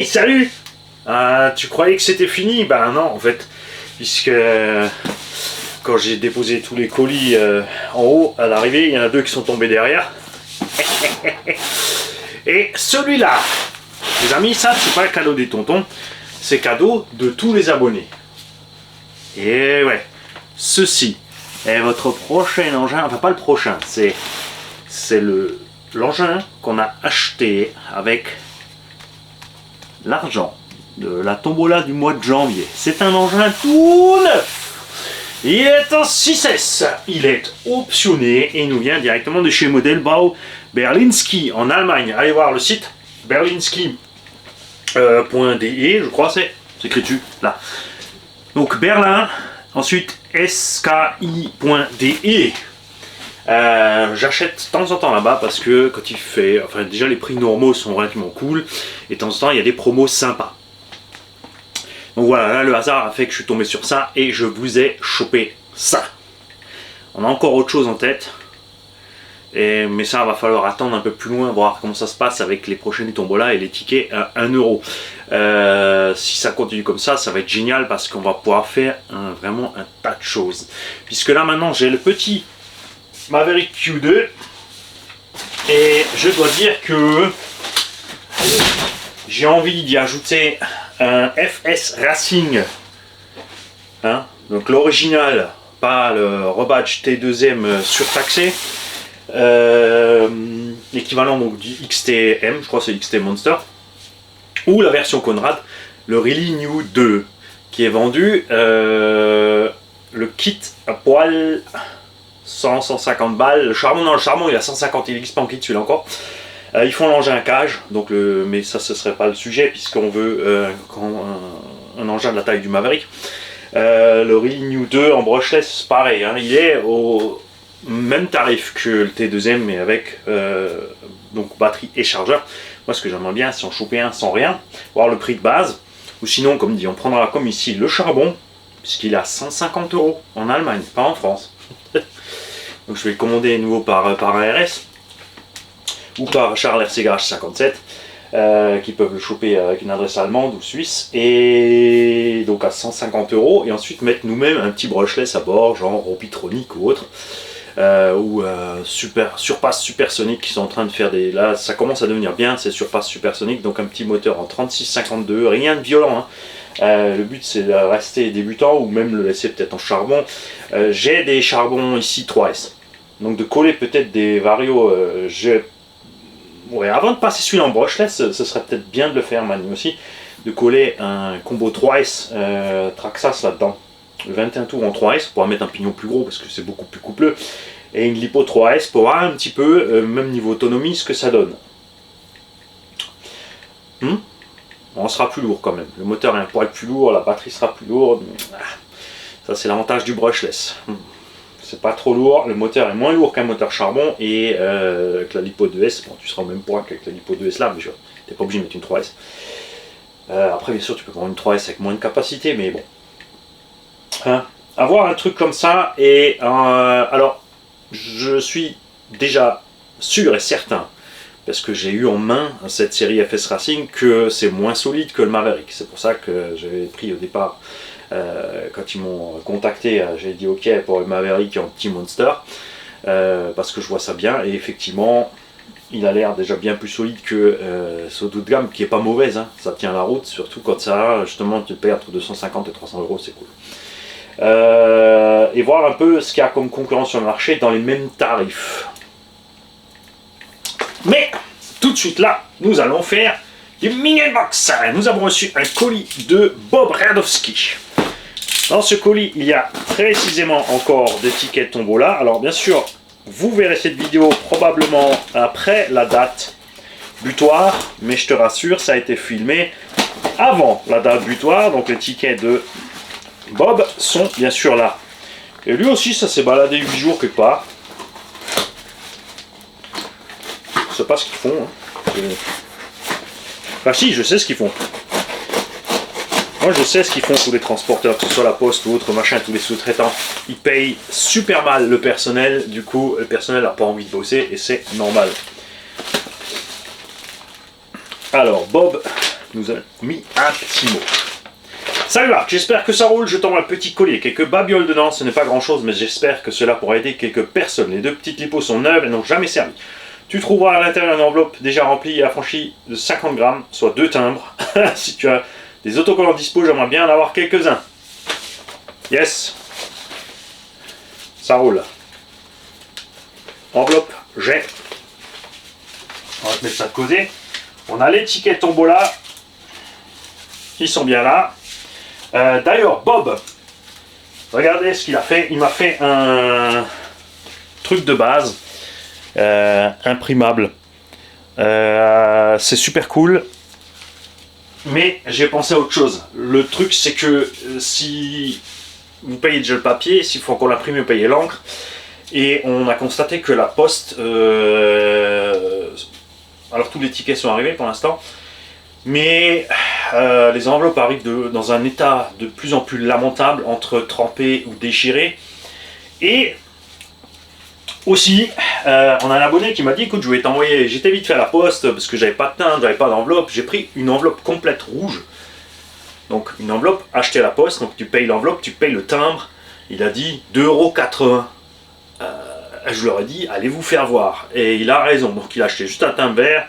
Et salut! Tu croyais que c'était fini? Ben non, en fait, puisque quand j'ai déposé tous les colis en haut, à l'arrivée, il y en a 2 qui sont tombés derrière. Et celui-là, les amis, ça c'est pas le cadeau des tontons, c'est cadeau de tous les abonnés. Et ouais, ceci est votre prochain engin, enfin pas le prochain, c'est l'engin qu'on a acheté avec l'argent de la tombola du mois de janvier. C'est un engin tout neuf. Il est en 6S. Il est optionné et il nous vient directement de chez Modelbau Berlinski en Allemagne. Allez voir le site berlinski.de, je crois c'est écrit dessus là. Donc Berlin, ensuite ski.de. J'achète de temps en temps là-bas parce que quand il fait, enfin déjà les prix normaux sont relativement cool et de temps en temps il y a des promos sympas. Donc voilà, là le hasard a fait que je suis tombé sur ça et je vous ai chopé ça. On a encore autre chose en tête, mais ça va falloir attendre un peu plus loin, voir comment ça se passe avec les prochaines tombolas et les tickets à 1 euro. Si ça continue comme ça, ça va être génial parce qu'on va pouvoir faire vraiment un tas de choses. Puisque là maintenant j'ai le petit Maverick Q2 et je dois dire que j'ai envie d'y ajouter un FS Racing, hein, donc l'original, pas le rebadge T2M surtaxé, l'équivalent donc du XTM, je crois que c'est XT Monster, ou la version Conrad, le Really New 2, qui est vendu, le kit à poil 100-150 balles, le charbon il a 150, il n'existe pas en kit celui-là encore. Ils font l'engin à cage, donc mais ça ce serait pas le sujet puisqu'on veut un engin de la taille du Maverick. Le Really New 2 en brushless, pareil, hein, il est au même tarif que le T2M mais avec donc batterie et chargeur. Moi ce que j'aimerais bien c'est en choper un sans rien, voir le prix de base, ou sinon comme dit on prendra comme ici le charbon puisqu'il est à 150 € en Allemagne, pas en France. Donc je vais le commander à nouveau par un RS ou par Charles RC Garage 57 qui peuvent le choper avec une adresse allemande ou suisse, et donc à 150 € et ensuite mettre nous-mêmes un petit brushless à bord, genre Ropitronic ou autre, ou Surpass Supersonic qui sont en train de faire des... Là ça commence à devenir bien, c'est Surpass Supersonic, donc un petit moteur en 3652, rien de violent, hein. Le but c'est de rester débutant ou même le laisser peut-être en charbon. J'ai des charbons ici 3S, donc de coller peut-être des varios. Ouais, avant de passer celui-là en brushless, ce serait peut-être bien de le faire, Mani aussi, de coller un combo 3S Traxxas là-dedans, le 21 tours en 3S pour mettre un pignon plus gros parce que c'est beaucoup plus coupleux, et une lipo 3S pour voir un petit peu, même niveau autonomie, ce que ça donne. On sera plus lourd quand même, le moteur est un poil plus lourd, la batterie sera plus lourde, ça c'est l'avantage du brushless. C'est pas trop lourd, le moteur est moins lourd qu'un moteur charbon, et avec la lipo 2S, bon tu seras au même poids qu'avec la lipo 2S là, mais tu n'es pas obligé de mettre une 3S. Après bien sûr tu peux prendre une 3S avec moins de capacité, mais bon. Hein, avoir un truc comme ça, et alors je suis déjà sûr et certain, parce que j'ai eu en main cette série FS Racing, que c'est moins solide que le Maverick. C'est pour ça que j'avais pris au départ, quand ils m'ont contacté, j'ai dit ok pour le Maverick en petit Monster, parce que je vois ça bien, et effectivement il a l'air déjà bien plus solide que ce haut de gamme, qui est pas mauvaise, hein. Ça tient la route, surtout quand ça justement tu payes entre 250 et 300 €, c'est cool. Et voir un peu ce qu'il y a comme concurrence sur le marché dans les mêmes tarifs. Mais tout de suite là, nous allons faire du mini box. Nous avons reçu un colis de Bob Radowski. Dans ce colis, il y a précisément encore des tickets tombola. Alors bien sûr, vous verrez cette vidéo probablement après la date butoir, mais je te rassure, ça a été filmé avant la date butoir, donc les tickets de Bob sont bien sûr là. Et lui aussi, ça s'est baladé 8 jours quelque part. Je sais pas ce qu'ils font. Hein. Enfin si, je sais ce qu'ils font. Moi je sais ce qu'ils font tous les transporteurs, que ce soit la poste ou autre machin, tous les sous-traitants. Ils payent super mal le personnel, du coup le personnel n'a pas envie de bosser et c'est normal. Alors Bob nous a mis un petit mot. Salut Marc, j'espère que ça roule, je t'envoie un petit collier, quelques babioles dedans, ce n'est pas grand chose mais j'espère que cela pourra aider quelques personnes. Les deux petites lipos sont neuves et n'ont jamais servi. Tu trouveras à l'intérieur une enveloppe déjà remplie et affranchie de 50 grammes, soit 2 timbres. Si tu as des autocollants dispo, j'aimerais bien en avoir quelques-uns. Yes. Ça roule. Enveloppe, j'ai. On va te mettre ça de côté. On a les tickets tombola. Ils sont bien là. D'ailleurs, Bob, regardez ce qu'il a fait. Il m'a fait un truc de base, imprimable. C'est super cool. Mais j'ai pensé à autre chose. Le truc, c'est que si vous payez déjà le papier, s'il faut encore l'imprimer, vous payez l'encre. Et on a constaté que la poste... alors tous les tickets sont arrivés pour l'instant. Mais les enveloppes arrivent dans un état de plus en plus lamentable, entre trempées ou déchirées. Et aussi, on a un abonné qui m'a dit, écoute, je vais t'envoyer, j'étais vite fait à la poste parce que j'avais pas de timbre, j'avais pas d'enveloppe. J'ai pris une enveloppe complète rouge. Donc une enveloppe achetée à la poste, donc tu payes l'enveloppe, tu payes le timbre. Il a dit 2,80 €. Je leur ai dit, allez vous faire voir. Et il a raison, donc il a acheté juste un timbre vert.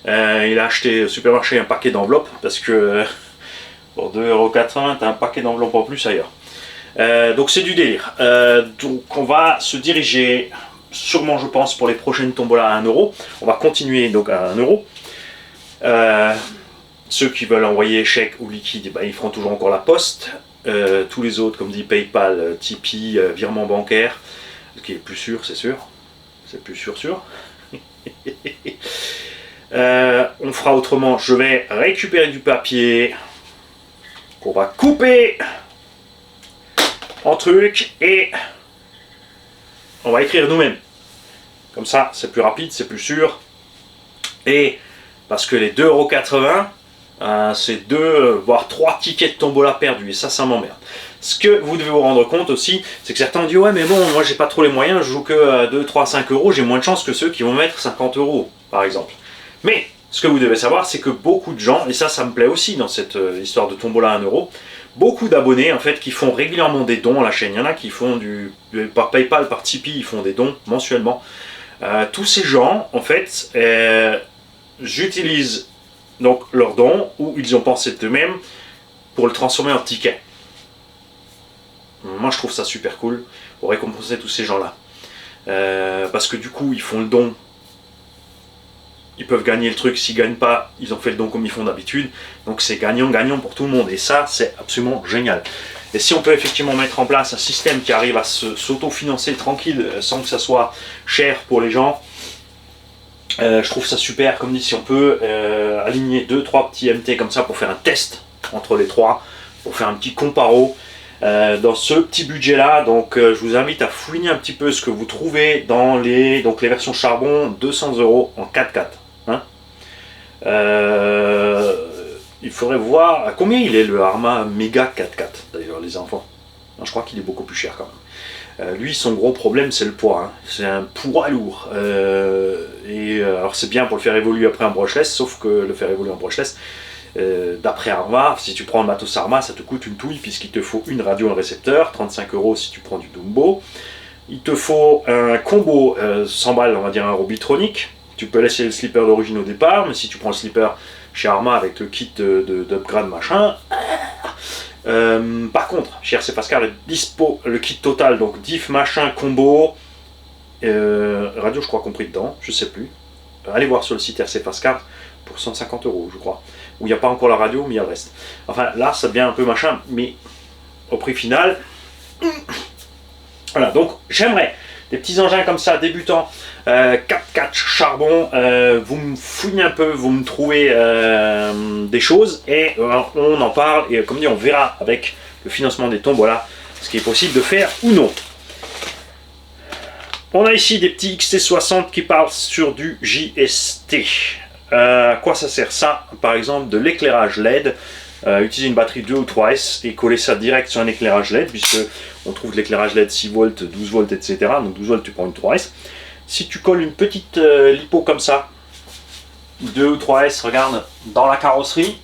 Il a acheté au supermarché un paquet d'enveloppes parce que pour 2,80 € t'as un paquet d'enveloppes en plus ailleurs. Donc c'est du délire. Donc on va se diriger sûrement, je pense, pour les prochaines tombolas à 1 €. On va continuer donc à 1 €. Ceux qui veulent envoyer chèque ou liquide, eh ben, ils feront toujours encore la poste. Tous les autres, comme dit PayPal, Tipeee, virement bancaire, ce qui est plus sûr, c'est sûr. C'est plus sûr. On fera autrement. Je vais récupérer du papier qu'on va couper en trucs et on va écrire nous-mêmes. Comme ça, c'est plus rapide, c'est plus sûr. Et parce que les 2,80 €, c'est 2 voire 3 tickets de tombola perdus et ça m'emmerde. Ce que vous devez vous rendre compte aussi, c'est que certains disent ouais mais bon, moi j'ai pas trop les moyens, je joue que 2, 3, 5 €, j'ai moins de chance que ceux qui vont mettre 50 € par exemple. Mais ce que vous devez savoir, c'est que beaucoup de gens, et ça me plaît aussi dans cette histoire de tombola à 1 €, beaucoup d'abonnés en fait qui font régulièrement des dons à la chaîne. Il y en a qui font par PayPal, par Tipeee, ils font des dons mensuellement. Tous ces gens, en fait, j'utilise donc leurs dons, ou ils ont pensé d'eux-mêmes, pour le transformer en ticket. Moi je trouve ça super cool, pour récompenser tous ces gens-là. Parce que du coup, ils font le don. Ils peuvent gagner le truc, s'ils ne gagnent pas, ils ont fait le don comme ils font d'habitude. Donc c'est gagnant-gagnant pour tout le monde. Et ça, c'est absolument génial. Et si on peut effectivement mettre en place un système qui arrive à s'autofinancer tranquille, sans que ça soit cher pour les gens, je trouve ça super. Comme dit, si on peut aligner 2-3 petits MT comme ça pour faire un test entre les trois, pour faire un petit comparo. Dans ce petit budget là, donc je vous invite à fouiner un petit peu ce que vous trouvez dans les versions charbon, 200 € en 4x4. Hein, il faudrait voir à combien il est le Arma Mega 4x4 d'ailleurs les enfants. Non, je crois qu'il est beaucoup plus cher quand même. Lui son gros problème c'est le poids, hein. C'est un poids lourd. Alors c'est bien pour le faire évoluer après en brushless, sauf que le faire évoluer en brushless, d'après Arma, si tu prends le matos Arma, ça te coûte une touille puisqu'il te faut une radio et un récepteur, 35 € si tu prends du Dumbo. Il te faut un combo 100 balles, on va dire un Robitronic. Tu peux laisser le slipper d'origine au départ, mais si tu prends le slipper chez Arma avec le kit d'upgrade machin. Par contre, chez RC Pascal est dispo le kit total, donc diff machin combo, radio je crois compris dedans, je sais plus. Allez voir sur le site RC Pascal pour 150 € je crois, où il n'y a pas encore la radio mais il y a le reste. Enfin là ça devient un peu machin, mais au prix final, voilà. Donc j'aimerais des petits engins comme ça débutants, 4x4 charbon, vous me fouillez un peu, vous me trouvez des choses et on en parle et comme dit on verra avec le financement des tombolas ce qui est possible de faire ou non. On a ici des petits XT60 qui parlent sur du JST. À quoi ça sert ça? Par exemple de l'éclairage LED, utiliser une batterie 2 ou 3S et coller ça direct sur un éclairage LED, puisque on trouve de l'éclairage LED 6 volts, 12 volts, etc. Donc 12 volts tu prends une 3S. Si tu colles une petite lipo comme ça, 2 ou 3S, regarde, dans la carrosserie,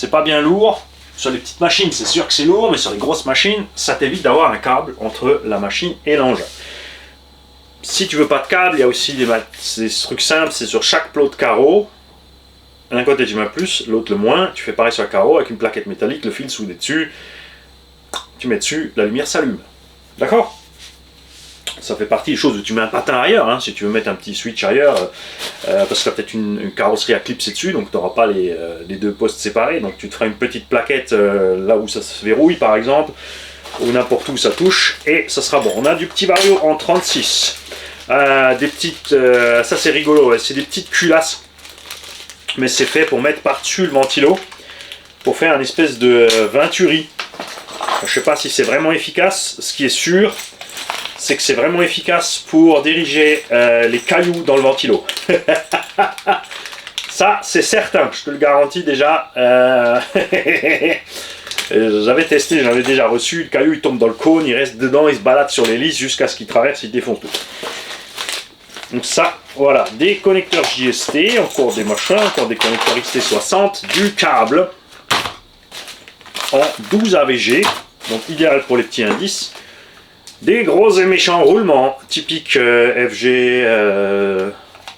c'est pas bien lourd. Sur les petites machines, c'est sûr que c'est lourd, mais sur les grosses machines, ça t'évite d'avoir un câble entre la machine et l'engin. Si tu veux pas de câble, il y a aussi des trucs simples, c'est sur chaque plot de carreau. D'un côté tu mets plus, l'autre le moins. Tu fais pareil sur un carreau avec une plaquette métallique, le fil soudé dessus. Tu mets dessus, la lumière s'allume. D'accord? Ça fait partie des choses où tu mets un patin arrière, hein, si tu veux mettre un petit switch arrière, parce que tu as peut-être une carrosserie à clipser dessus, donc tu n'auras pas les deux postes séparés. Donc tu te feras une petite plaquette là où ça se verrouille par exemple, ou n'importe où ça touche, et ça sera bon. On a du petit vario en 36. Des petites, ça c'est rigolo, ouais, c'est des petites culasses, mais c'est fait pour mettre par-dessus le ventilo, pour faire une espèce de venturi. Je sais pas si c'est vraiment efficace, ce qui est sûr, c'est que c'est vraiment efficace pour diriger les cailloux dans le ventilo. Ça, c'est certain, je te le garantis déjà. J'avais testé, j'avais déjà reçu, le caillou il tombe dans le cône, il reste dedans, il se balade sur l'hélice jusqu'à ce qu'il traverse, il défonce tout. Donc ça, voilà, des connecteurs JST, encore des machins, encore des connecteurs XT60, du câble en 12 AVG, donc idéal pour les petits indices, des gros et méchants roulements, typiques FG,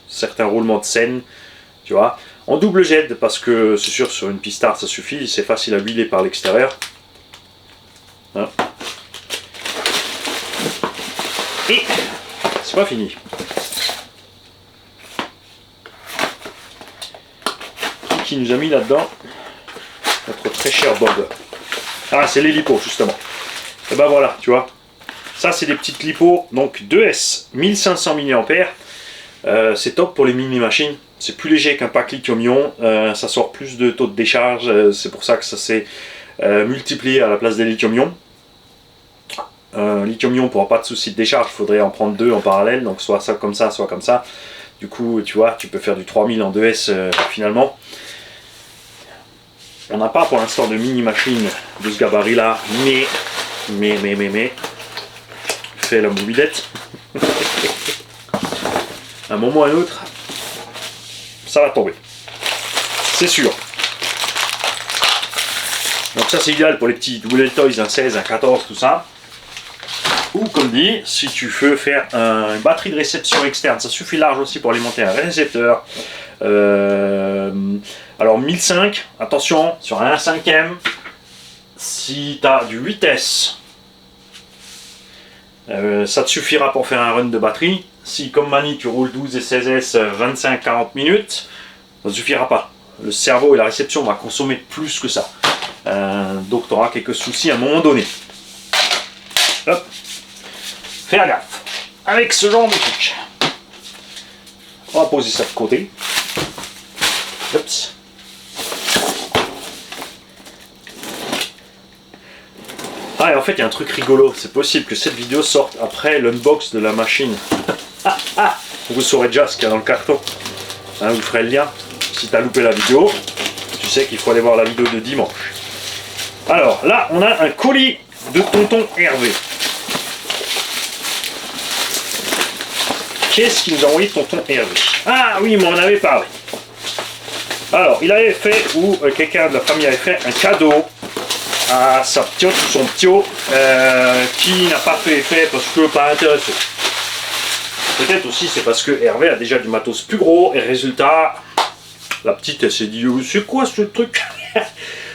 certains roulements de scène, tu vois, en double jet, parce que c'est sûr sur une pistard ça suffit, c'est facile à huiler par l'extérieur. Hein. Et c'est pas fini. Qui nous a mis là-dedans? Notre très cher Bob. Ah, c'est les lipos justement. Et ben voilà, tu vois. Ça, c'est des petites lipos, donc 2S, 1500 mAh. C'est top pour les mini-machines. C'est plus léger qu'un pack lithium-ion. Ça sort plus de taux de décharge. C'est pour ça que ça s'est multiplié à la place des lithium-ion. Lithium-ion, pour pas de souci de décharge, il faudrait en prendre deux en parallèle. Donc soit ça comme ça, soit comme ça. Du coup, tu vois, tu peux faire du 3000 en 2S finalement. On n'a pas pour l'instant de mini-machine de ce gabarit-là, mais, fait la mobilette. À un moment ou à un autre, ça va tomber. C'est sûr. Donc ça c'est idéal pour les petits double toys, un 16, un 14, tout ça. Ou comme dit, si tu veux faire une batterie de réception externe, ça suffit large aussi pour alimenter un récepteur. Alors 1005, attention, sur un 1/5e, si tu as du 8S, ça te suffira pour faire un run de batterie. Si comme Mani tu roules 12 et 16S 25-40 minutes, ça ne suffira pas. Le cerveau et la réception vont consommer plus que ça. Donc tu auras quelques soucis à un moment donné. Hop. Faire gaffe avec ce genre de truc. On va poser ça de côté. Oups. Ah, et en fait, il y a un truc rigolo. C'est possible que cette vidéo sorte après l'unbox de la machine. Vous saurez déjà ce qu'il y a dans le carton. Hein, vous ferez le lien. Si tu as loupé la vidéo, tu sais qu'il faut aller voir la vidéo de dimanche. Alors, là, on a un colis de tonton Hervé. Qu'est-ce qu'il nous a envoyé tonton Hervé? Ah oui, il m'en avait parlé. Alors, il avait fait, ou quelqu'un de la famille avait fait un cadeau à sa petite ou son ptio qui n'a pas fait effet parce que pas intéressé. Peut-être aussi c'est parce que Hervé a déjà du matos plus gros et résultat, la petite elle s'est dit c'est quoi ce truc?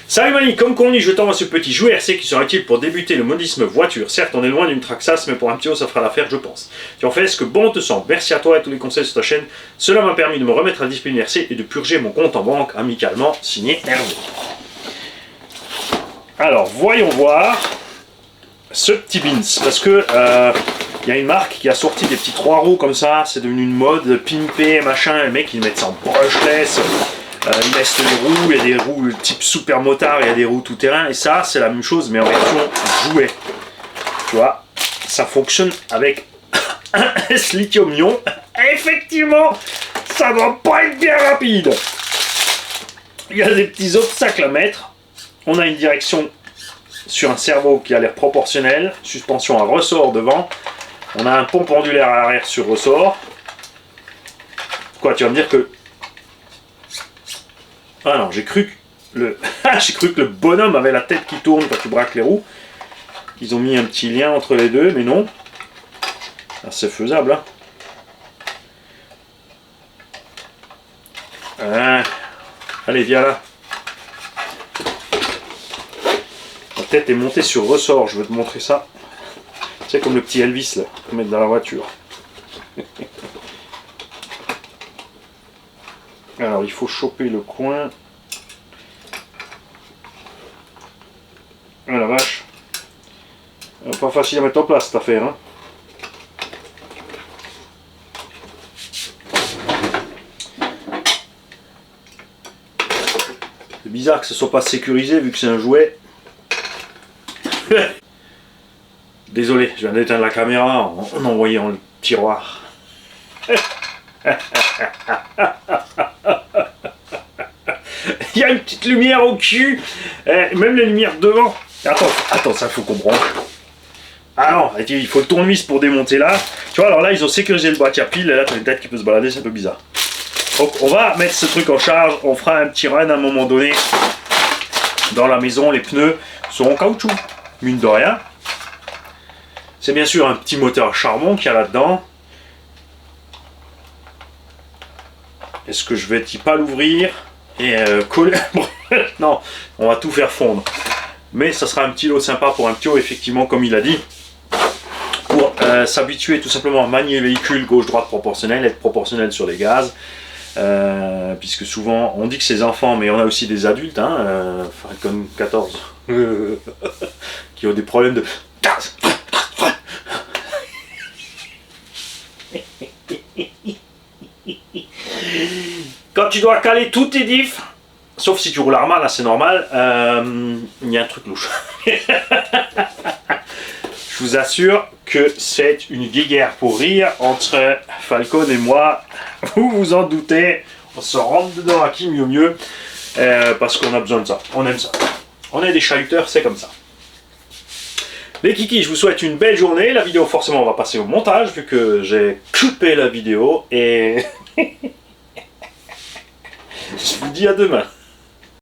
Salut Mani, comme convenu, je t'envoie ce petit jouet RC qui sera utile pour débuter le modisme voiture. Certes, on est loin d'une Traxas, mais pour un petit haut, ça fera l'affaire, je pense. Tu en fais ce que bon te semble. Merci à toi et à tous les conseils sur ta chaîne. Cela m'a permis de me remettre à la discipline RC et de purger mon compte en banque amicalement, signé Hervé. Alors, voyons voir ce petit Beans, parce que y a une marque qui a sorti des petits 3 roues comme ça, c'est devenu une mode, pimpé, machin, les mecs ils mettent ça en brushless. Il laisse les roues, il y a des roues type super motard, il y a des roues tout terrain, et ça c'est la même chose mais en version jouet. Tu vois, ça fonctionne avec un S lithium-ion. Effectivement, ça doit pas être bien rapide. Il y a des petits obstacles à mettre. On a une direction sur un servo qui a l'air proportionnel, suspension à ressort devant. On a un pont pendulaire à l'arrière sur ressort. Quoi, tu vas me dire que... Ah non, j'ai cru J'ai cru que le bonhomme avait la tête qui tourne quand tu braques les roues. Ils ont mis un petit lien entre les deux, mais non. Ah, c'est faisable, hein. Ah. Allez, viens là. La tête est montée sur ressort, je vais te montrer ça. Tu sais, comme le petit Elvis, là, qu'on met dans la voiture. Alors, il faut choper le coin. Ah la vache. Pas facile à mettre en place cette affaire, hein. C'est bizarre que ce soit pas sécurisé vu que c'est un jouet. Désolé, je viens d'éteindre la caméra en envoyant le tiroir. Il y a une petite lumière au cul, même les lumières devant. Attends, ça faut qu'on branche. Ah non, il faut le tournevis pour démonter là. Tu vois, alors là, ils ont sécurisé le boîtier à pile, et là, t'as une tête qui peut se balader, c'est un peu bizarre. Donc, on va mettre ce truc en charge, on fera un petit run à un moment donné. Dans la maison, les pneus sont en caoutchouc, mine de rien. C'est bien sûr un petit moteur à charbon qu'il y a là-dedans. Est-ce que je vais pas l'ouvrir et coller? Non, on va tout faire fondre. Mais ça sera un petit lot sympa pour un Pio, effectivement, comme il a dit. Pour s'habituer tout simplement à manier le véhicule gauche-droite proportionnel, être proportionnel sur les gaz. Puisque souvent, on dit que c'est des enfants, mais on a aussi des adultes, hein, Falcon 14, qui ont des problèmes de gaz. Quand tu dois caler tous tes diffs, sauf si tu roules Arma, là c'est normal, il y a un truc louche. Je vous assure que c'est une guéguerre pour rire entre Falcon et moi. Vous vous en doutez, on se rentre dedans à qui mieux, parce qu'on a besoin de ça, on aime ça. On est des chahuteurs, c'est comme ça. Les kikis, je vous souhaite une belle journée. La vidéo, forcément, on va passer au montage, vu que j'ai coupé la vidéo, et je vous dis à demain.